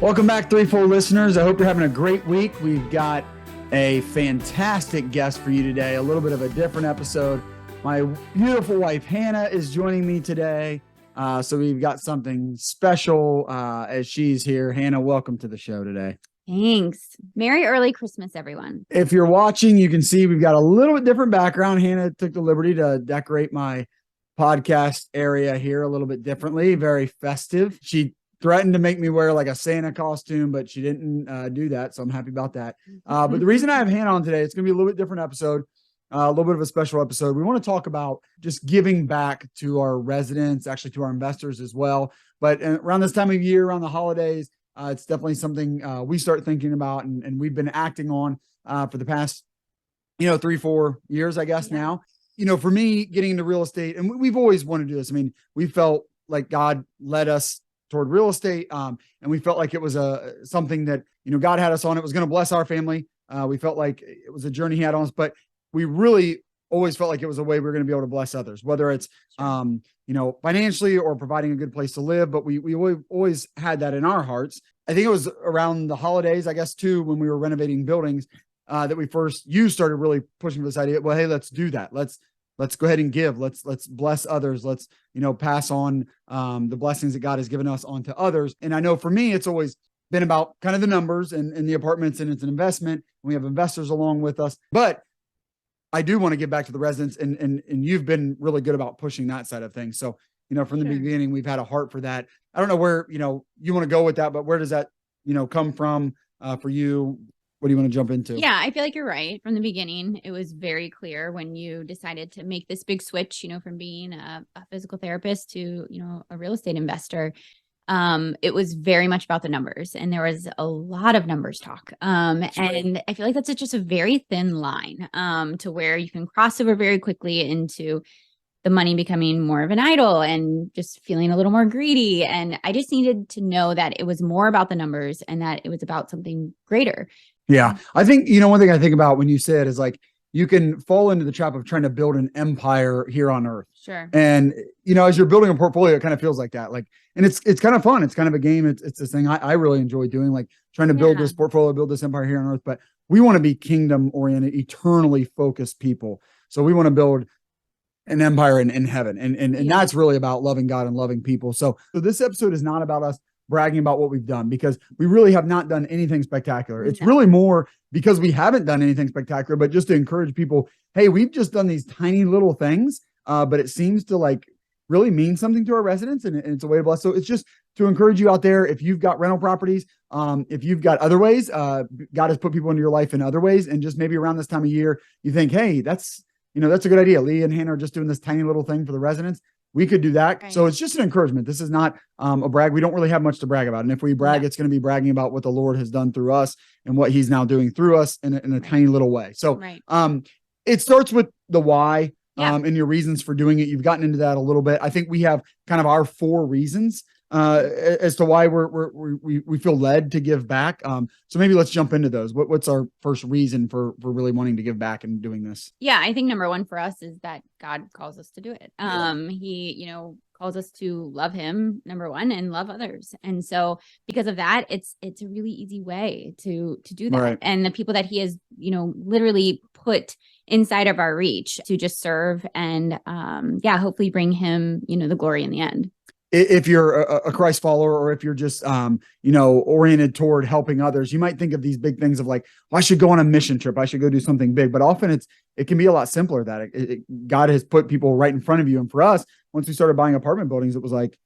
Welcome back, Threefold listeners. I hope you're having a great week. We've got a fantastic guest for you today, a little bit of a different episode. My beautiful wife, Hannah, is joining me today. So we've got something special as she's here. Hannah, welcome to the show today. Thanks. Merry early Christmas, everyone. If you're watching, you can see we've got a little bit different background. Hannah took the liberty to decorate my podcast area here a little bit differently, very festive. She threatened to make me wear like a Santa costume, but she didn't do that. So I'm happy about that. But the reason I have Hannah on today, it's going to be a little bit different episode, a little bit of a special episode. We want to talk about just giving back to our residents, actually to our investors as well. But around this time of year, around the holidays, it's definitely something we start thinking about and we've been acting on for the past, 3-4 years, I guess now. For me, getting into real estate, and we've always wanted to do this. I mean, we felt like God led us toward real estate. And we felt like it was something that, God had us on. It was going to bless our family. We felt like it was a journey he had on us, but we really always felt like it was a way we were going to be able to bless others, whether it's, financially or providing a good place to live. But we always had that in our hearts. I think it was around the holidays, I guess, too, when we were renovating buildings, that you started really pushing for this idea. Well, hey, let's do that. Let's go ahead and give. Let's bless others. Let's, pass on the blessings that God has given us onto others. And I know for me, it's always been about kind of the numbers and the apartments, and it's an investment. We have investors along with us, but I do want to give back to the residents, and you've been really good about pushing that side of things. So, from the beginning, we've had a heart for that. I don't know where, you want to go with that, but where does that, come from for you? What do you want to jump into? Yeah, I feel like you're right. From the beginning, it was very clear when you decided to make this big switch, from being a physical therapist to, a real estate investor. It was very much about the numbers, and there was a lot of numbers talk. And I feel like that's just a very thin line to where you can cross over very quickly into the money becoming more of an idol and just feeling a little more greedy. And I just needed to know that it was more about the numbers and that it was about something greater. Yeah. I think, one thing I think about when you say it is like, you can fall into the trap of trying to build an empire here on earth. Sure. And, as you're building a portfolio, it kind of feels like that. Like, and it's kind of fun. It's kind of a game. It's this thing I really enjoy doing, like trying to build this portfolio, build this empire here on earth. But we want to be kingdom oriented, eternally focused people. So we want to build an empire in heaven. And that's really about loving God and loving people. So this episode is not about us bragging about what we've done, because we really have not done anything spectacular. It's really more because we haven't done anything spectacular, but just to encourage people, hey, we've just done these tiny little things, but it seems to like really mean something to our residents, and it's a way to bless. So it's just to encourage you out there. If you've got rental properties, if you've got other ways, God has put people into your life in other ways. And just maybe around this time of year, you think, hey, that's a good idea. Lee and Hannah are just doing this tiny little thing for the residents. We could do that. Right. So it's just an encouragement. This is not a brag. We don't really have much to brag about. And if we brag, it's going to be bragging about what the Lord has done through us and what he's now doing through us in a tiny little way. So it starts with the why and your reasons for doing it. You've gotten into that a little bit. I think we have kind of our 4 reasons as to why we feel led to give back. So maybe let's jump into those. What's our first reason for really wanting to give back and doing this? Yeah, I think number 1 for us is that God calls us to do it. He, calls us to love him, number 1, and love others. And so because of that, it's a really easy way to do that. Right. And the people that he has, literally put inside of our reach to just serve and hopefully bring him, the glory in the end. If you're a Christ follower, or if you're just, oriented toward helping others, you might think of these big things of like, I should go on a mission trip. I should go do something big. But often it can be a lot simpler that God has put people right in front of you. And for us, once we started buying apartment buildings, it was like,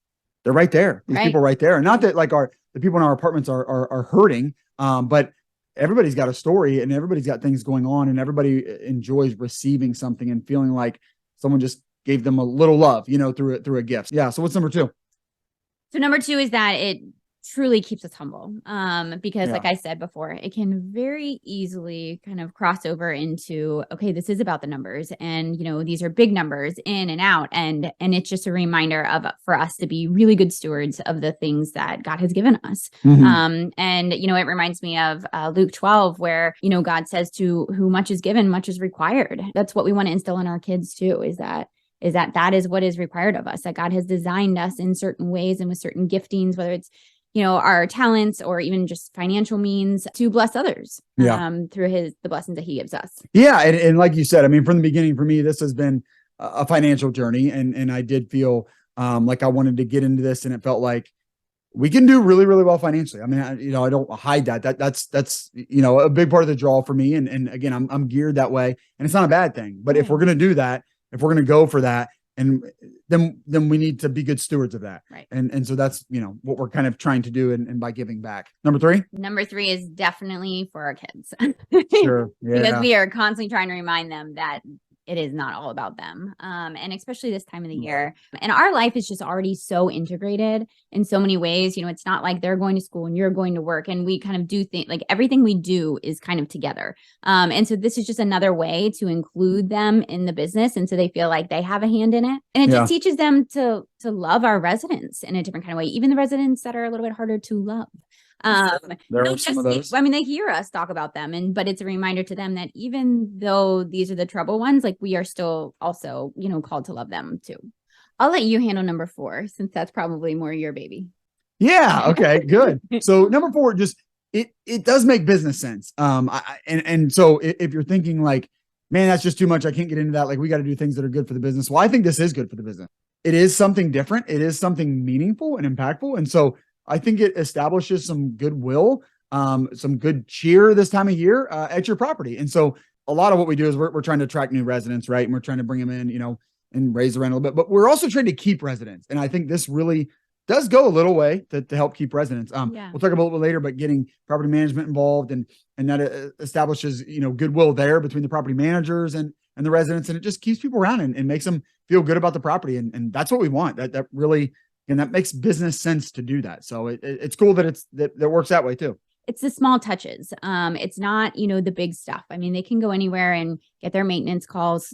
they're right there. These people right there. And not that like the people in our apartments are hurting, but everybody's got a story and everybody's got things going on, and everybody enjoys receiving something and feeling like someone just gave them a little love, through a gift. Yeah. So what's number 2? So number 2 is that it truly keeps us humble. Because like I said before, it can very easily kind of cross over into, okay, this is about the numbers, and, these are big numbers in and out. And it's just a reminder for us to be really good stewards of the things that God has given us. Mm-hmm. And, it reminds me of Luke 12, where, God says to who much is given, much is required. That's what we want to instill in our kids too, is that is what is required of us, that God has designed us in certain ways and with certain giftings, whether it's our talents or even just financial means to bless others through the blessings that he gives us. Yeah. And like you said, I mean, from the beginning, for me, this has been a financial journey. And I did feel like I wanted to get into this, and it felt like we can do really, really well financially. I mean, I don't hide that. That's a big part of the draw for me. And again, I'm geared that way, and it's not a bad thing. But if we're going to do that, if we're going to go for that, and then we need to be good stewards of that. Right. And so that's, what we're kind of trying to do. And by giving back. Number three is definitely for our kids. Sure. Yeah. Because we are constantly trying to remind them that it is not all about them. And especially this time of the year. And our life is just already so integrated in so many ways. It's not like they're going to school and you're going to work, and we kind of do things like everything we do is kind of together. And so this is just another way to include them in the business. And so they feel like they have a hand in it. And it just teaches them to love our residents in a different kind of way, even the residents that are a little bit harder to love. There are some of those. I mean, they hear us talk about them, but it's a reminder to them that even though these are the trouble ones, like we are still also, called to love them too. I'll let you handle number 4, since that's probably more your baby. Yeah. Okay, good. So number 4, just, it does make business sense. And so if you're thinking like, man, that's just too much, I can't get into that, like we got to do things that are good for the business. Well, I think this is good for the business. It is something different. It is something meaningful and impactful. And so I think it establishes some goodwill, some good cheer this time of year at your property. And so a lot of what we do is we're trying to attract new residents, right? And we're trying to bring them in, and raise the rent a little bit, but we're also trying to keep residents. And I think this really does go a little way to help keep residents. We'll talk about a little bit later, but getting property management involved and that establishes, goodwill there between the property managers and the residents. And it just keeps people around and makes them feel good about the property. And that's what we want. That really, and that makes business sense to do that. So it's cool that that works that way too. It's the small touches. It's not, the big stuff. I mean, they can go anywhere and get their maintenance calls,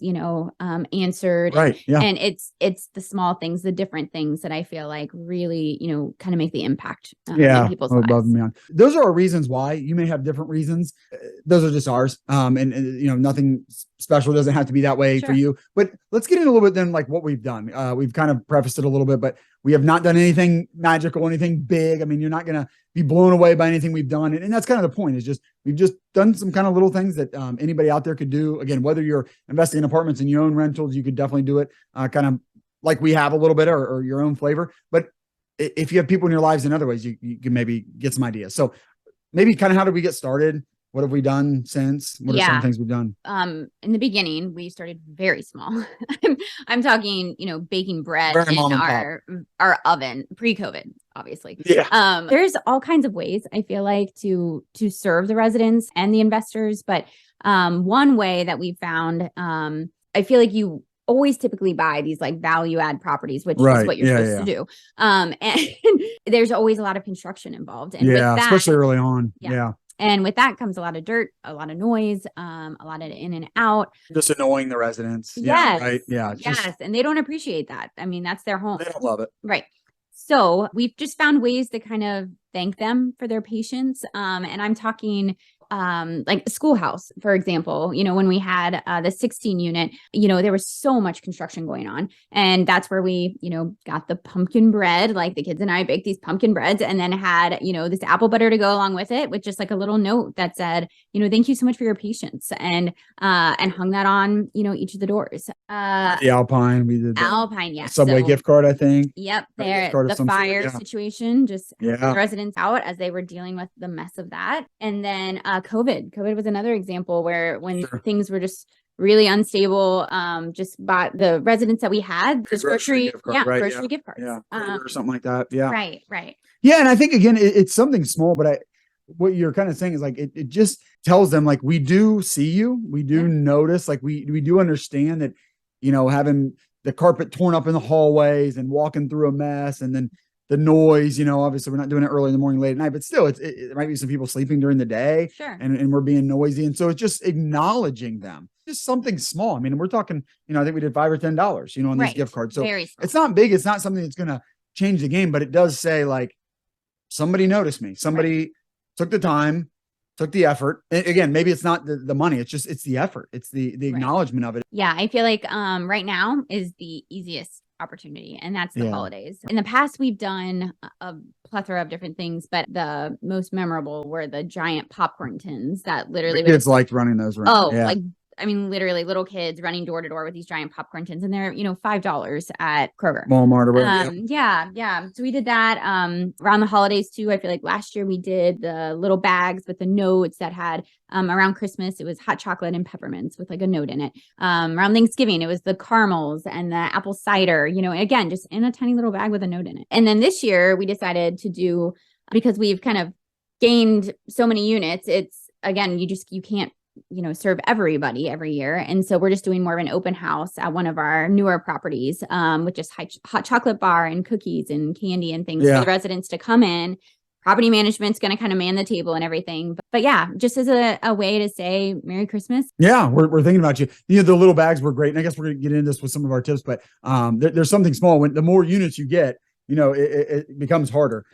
answered. Right. Yeah. And it's the small things, the different things that I feel like really, kind of make the impact in people's lives. Those are our reasons why. You may have different reasons. Those are just ours. And nothing special doesn't have to be that way for you. But let's get into a little bit then, like what we've done. We've kind of prefaced it a little bit, but we have not done anything magical, anything big. I mean, you're not going to be blown away by anything we've done. And that's kind of the point, is just, we've just done some kind of little things that anybody out there could do. Again, whether you're investing in apartments and you own rentals, you could definitely do it kind of like we have a little bit, or your own flavor. But if you have people in your lives in other ways, you can maybe get some ideas. So maybe kind of, how did we get started? What have we done since? What are some things we've done? In the beginning, we started very small. I'm talking, baking bread Very in our oven pre-COVID, obviously. Yeah. There's all kinds of ways, I feel like, to serve the residents and the investors. But one way that we found, I feel like you always typically buy these like value add properties, which is what you're supposed to do. And there's always a lot of construction involved. And with that, especially early on. Yeah. And with that comes a lot of dirt, a lot of noise, a lot of in and out. Just annoying the residents. Yes. Yeah, right. Yeah. Yes. And they don't appreciate that. I mean, that's their home. They don't love it. Right. So we've just found ways to kind of thank them for their patience. And I'm talking like a schoolhouse, for example, when we had the 16 unit, there was so much construction going on. And that's where we, got the pumpkin bread, like the kids and I baked these pumpkin breads, and then had, this apple butter to go along with it, with just like a little note that said, thank you so much for your patience, and hung that on, each of the doors. The Alpine, we did Alpine, yes. Subway gift card, I think. Yep. There, the fire situation, just the residents out as they were dealing with the mess of that. And then COVID was another example where when things were just really unstable, just bought the residents that we had this grocery gift cards. Yeah. Or something like that. Yeah. Right. Yeah. And I think, again, it's something small, but what you're kind of saying is like, it just tells them like, we do see you, we do notice, like we do understand that, having the carpet torn up in the hallways and walking through a mess, and then the noise, obviously we're not doing it early in the morning, late at night, but still it might be some people sleeping during the day, and we're being noisy. And so it's just acknowledging them, just something small. I mean, we're talking, I think we did $5 or $10, on these gift cards. So it's not big. It's not something that's going to change the game, but it does say like, somebody noticed me. Somebody took the time, took the effort. And again, maybe it's not the money. It's the effort. It's the acknowledgement of it. Yeah. I feel like right now is the easiest opportunity, and that's the holidays. In the past, we've done a plethora of different things, but the most memorable were the giant popcorn tins that literally the kids liked running those around. Oh, like, I mean, literally little kids running door to door with these giant popcorn tins, and they're, $5 at Kroger, Walmart, or whatever. Yeah. So we did that around the holidays too. I feel like last year we did the little bags with the notes that had around Christmas, it was hot chocolate and peppermints with like a note in it. Around Thanksgiving, it was the caramels and the apple cider, again, just in a tiny little bag with a note in it. And then this year we decided to do, because we've kind of gained so many units, it's, again, you can't serve everybody every year. And so we're just doing more of an open house at one of our newer properties, with just hot chocolate bar and cookies and candy and things for the residents to come in. Property management's going to kind of man the table and everything. But yeah, just as a way to say Merry Christmas. Yeah, we're thinking about you. The little bags were great. And I guess we're going to get into this with some of our tips, but there's something small. When the more units you get, it becomes harder.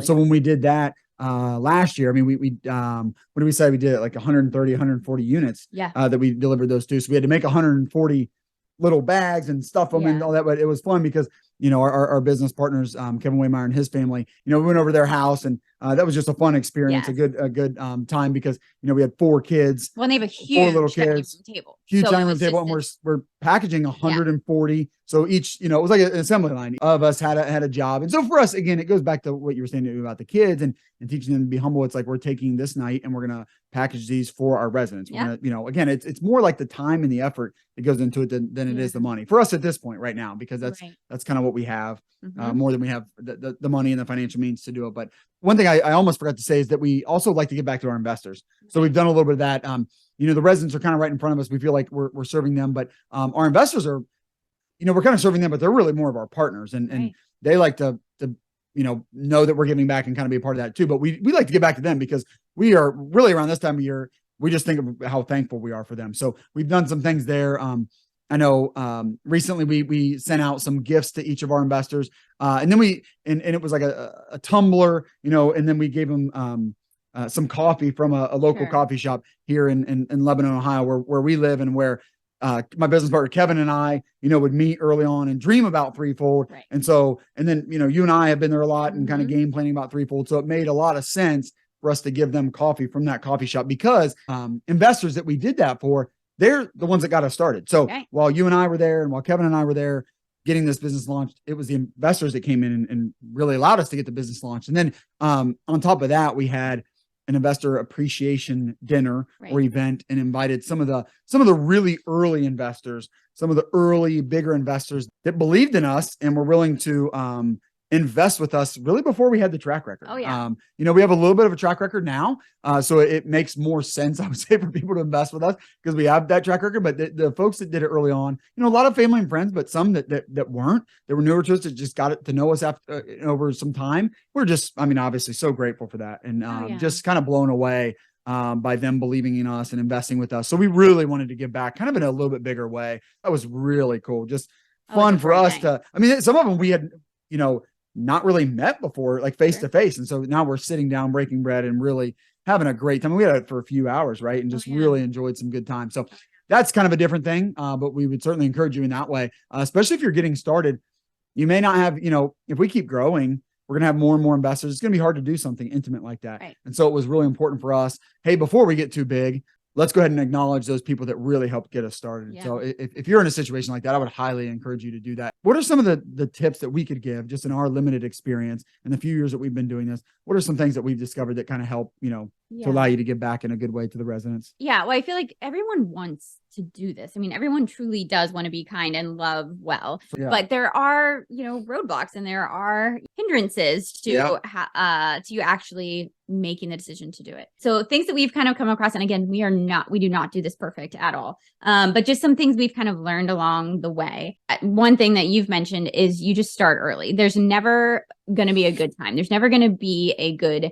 So when we did that, last year, I mean, we what did we say? We did like 130, 140 units that we delivered those to. So we had to make 140 little bags and stuff them and all that. But it was fun because, our business partners, Kevin Waymeyer and his family, we went over their house, and that was just a fun experience, a good time, because, we had 4 kids. Well, they have a huge little kids, table. Huge dining room table, and we're packaging 140. So each, it was like an assembly line of us had a job. And so for us, again, it goes back to what you were saying about the kids and teaching them to be humble. It's like, we're taking this night and we're going to package these for our residents. We're gonna, again, it's more like the time and the effort that goes into it than it is the money for us at this point right now, because that's kind of what we have, more than we have the money and the financial means to do it. But one thing I almost forgot to say is that we also like to give back to our investors. So we've done a little bit of that. The residents are kind of right in front of us. We feel like we're serving them, but our investors are, we're kind of serving them, but they're really more of our partners, and they like to know that we're giving back and kind of be a part of that too. But we like to give back to them, because we are really, around this time of year, we just think of how thankful we are for them. So we've done some things there. I know recently we sent out some gifts to each of our investors, and then and it was like a tumbler, and then we gave them some coffee from a local coffee shop here in Lebanon, Ohio, where we live, and where my business partner Kevin and I, would meet early on and dream about Threefold. And so, and then, you and I have been there a lot and kind of game planning about Threefold. So it made a lot of sense for us to give them coffee from that coffee shop, because investors that we did that for, they're the ones that got us started. So while you and I were there, and while Kevin and I were there getting this business launched, it was the investors that came in and really allowed us to get the business launched. And then on top of that, we had an investor appreciation dinner or event, and invited some of the really early investors, some of the early bigger investors that believed in us and were willing to invest with us really before we had the track record. We have a little bit of a track record now. So it makes more sense, I would say, for people to invest with us, because we have that track record. But the folks that did it early on, a lot of family and friends, but some that weren't, that were newer to us, that just got it to know us after over some time. We're just, obviously so grateful for that, and just kind of blown away by them believing in us and investing with us. So we really wanted to give back kind of in a little bit bigger way. That was really cool. Just fun for us to, some of them we had, not really met before, like face to face. And so now we're sitting down, breaking bread, and really having a great time. We had it for a few hours, right? And just really enjoyed some good time. So that's kind of a different thing. But we would certainly encourage you in that way, especially if you're getting started. You may not have, if we keep growing, we're going to have more and more investors. It's going to be hard to do something intimate like that. And so it was really important for us. Hey, before we get too big, let's go ahead and acknowledge those people that really helped get us started. So if you're in a situation like that, I would highly encourage you to do that. What are some of the tips that we could give, just in our limited experience in the few years that we've been doing this? What are some things that we've discovered that kind of help, to allow you to give back in a good way to the residents? Well, I feel like everyone wants to do this. Everyone truly does want to be kind and love well, but there are, roadblocks, and there are hindrances to you actually making the decision to do it. So things that we've kind of come across, and again, we do not do this perfect at all. But just some things we've kind of learned along the way. One thing that you've mentioned is you just start early. There's never going to be a good time. There's never going to be a good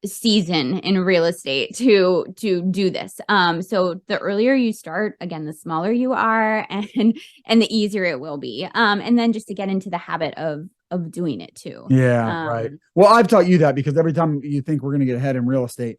season in real estate to do this. So the earlier you start, again, the smaller you are, and the easier it will be. And then just to get into the habit of doing it too. Right. Well, I've taught you that, because every time you think we're going to get ahead in real estate,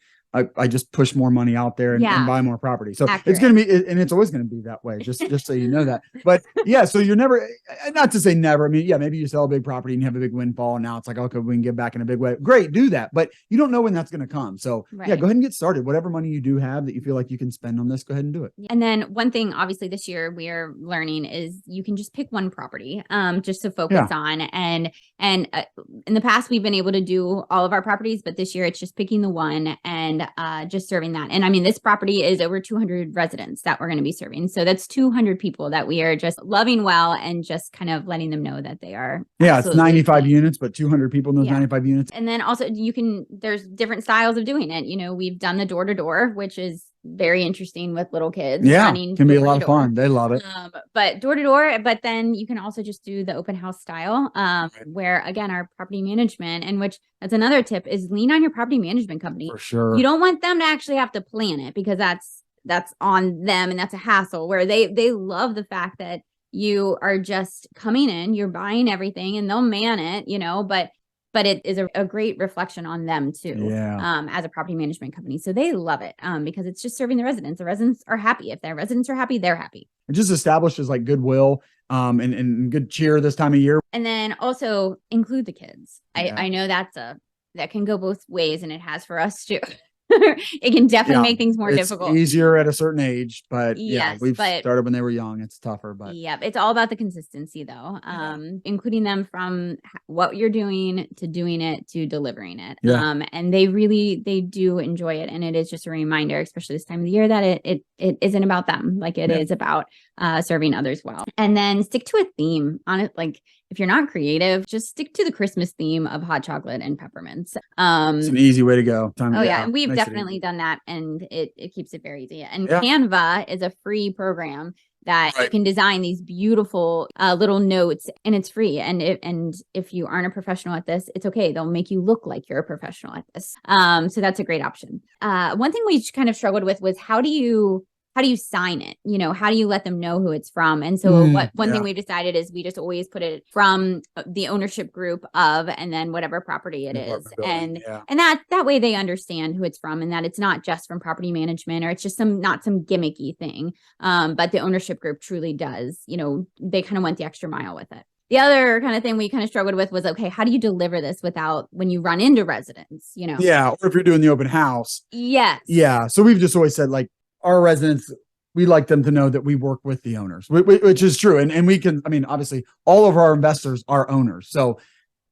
I just push more money out there and buy more property. So it's going to be, and it's always going to be that way. Just so you know that. But yeah, so you're never, not to say never. I mean, yeah, maybe you sell a big property and you have a big windfall, and now it's like, okay, we can give back in a big way. Great, do that. But you don't know when that's going to come. So yeah, go ahead and get started. Whatever money you do have that you feel like you can spend on this, go ahead and do it. And then one thing, obviously, this year we are learning is you can just pick one property, just to focus on. And in the past, we've been able to do all of our properties, but this year it's just picking the one and just serving that. And I mean, this property is over 200 residents that we're going to be serving. So that's 200 people that we are just loving well and just kind of letting them know that they are. Yeah, it's 95 units, but 200 people in those 95 units. And then also there's different styles of doing it. You know, we've done the door to door, which is very interesting with little kids. Yeah, can be a lot of fun. They love it. But door to door, but then you can also just do the open house style, where again, our property management, and which that's another tip, is lean on your property management company. For sure. You don't want them to actually have to plan it, because that's on them and that's a hassle, where they love the fact that you are just coming in, you're buying everything and they'll man it, you know, but it is a great reflection on them too, as a property management company. So they love it because it's just serving the residents. The residents are happy. If their residents are happy, they're happy. It just establishes like goodwill and good cheer this time of year. And then also include the kids. I know that can go both ways, and it has for us too. It can definitely make things more difficult. Easier at a certain age, but we've started when they were young. It's tougher, but it's all about the consistency though. Including them from what you're doing to doing it to delivering it. And they do enjoy it, and it is just a reminder, especially this time of the year, that it isn't about them. Like it is about serving others well. And then stick to a theme on it. Like if you're not creative, just stick to the Christmas theme of hot chocolate and peppermints. It's an easy way to go. And we've definitely done that, and it keeps it very easy. And Canva is a free program that you can design these beautiful little notes, and it's free. And if you aren't a professional at this, it's okay. They'll make you look like you're a professional at this. So that's a great option. One thing we kind of struggled with was how do you sign it? You know, how do you let them know who it's from? And so one thing we decided is we just always put it from the ownership group of, and then whatever property it is. And that way they understand who it's from, and that it's not just from property management, or it's just not some gimmicky thing. But the ownership group truly does, you know, they kind of went the extra mile with it. The other kind of thing we kind of struggled with was, okay, how do you deliver this without when you run into residents, you know? Yeah. Or if you're doing the open house. Yes. Yeah. So we've just always said, like, our residents, we like them to know that we work with the owners, which is true. And we can, I mean, obviously all of our investors are owners. So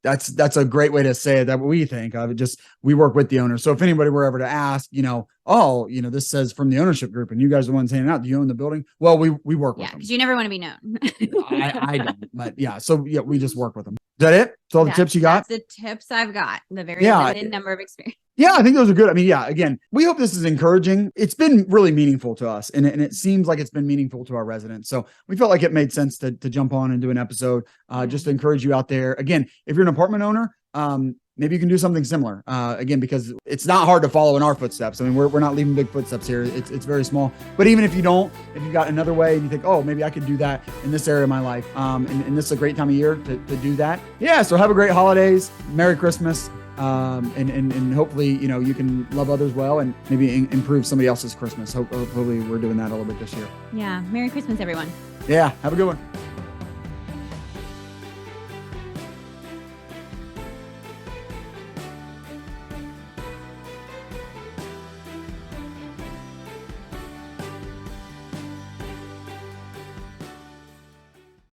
that's a great way to say it, that we think of it. Just, we work with the owners. So if anybody were ever to ask, you know, oh, you know, this says from the ownership group and you guys are the ones handing out, do you own the building? Well, we work with them. Because you never want to be known. I don't, but so we just work with them. Is that it? That's all the tips you got? That's the tips I've got. The very limited number of experience. Yeah, I think those are good. I mean, again, we hope this is encouraging. It's been really meaningful to us, and it seems like it's been meaningful to our residents. So we felt like it made sense to jump on and do an episode just to encourage you out there. Again, if you're an apartment owner, maybe you can do something similar. Again, because it's not hard to follow in our footsteps. I mean, we're not leaving big footsteps here. It's very small. But even if you don't, if you got another way and you think, oh, maybe I could do that in this area of my life, and this is a great time of year to do that. Yeah. So have a great holidays. Merry Christmas. And hopefully, you know, you can love others well and maybe improve somebody else's Christmas. Hopefully we're doing that a little bit this year. Yeah. Merry Christmas, everyone. Yeah. Have a good one.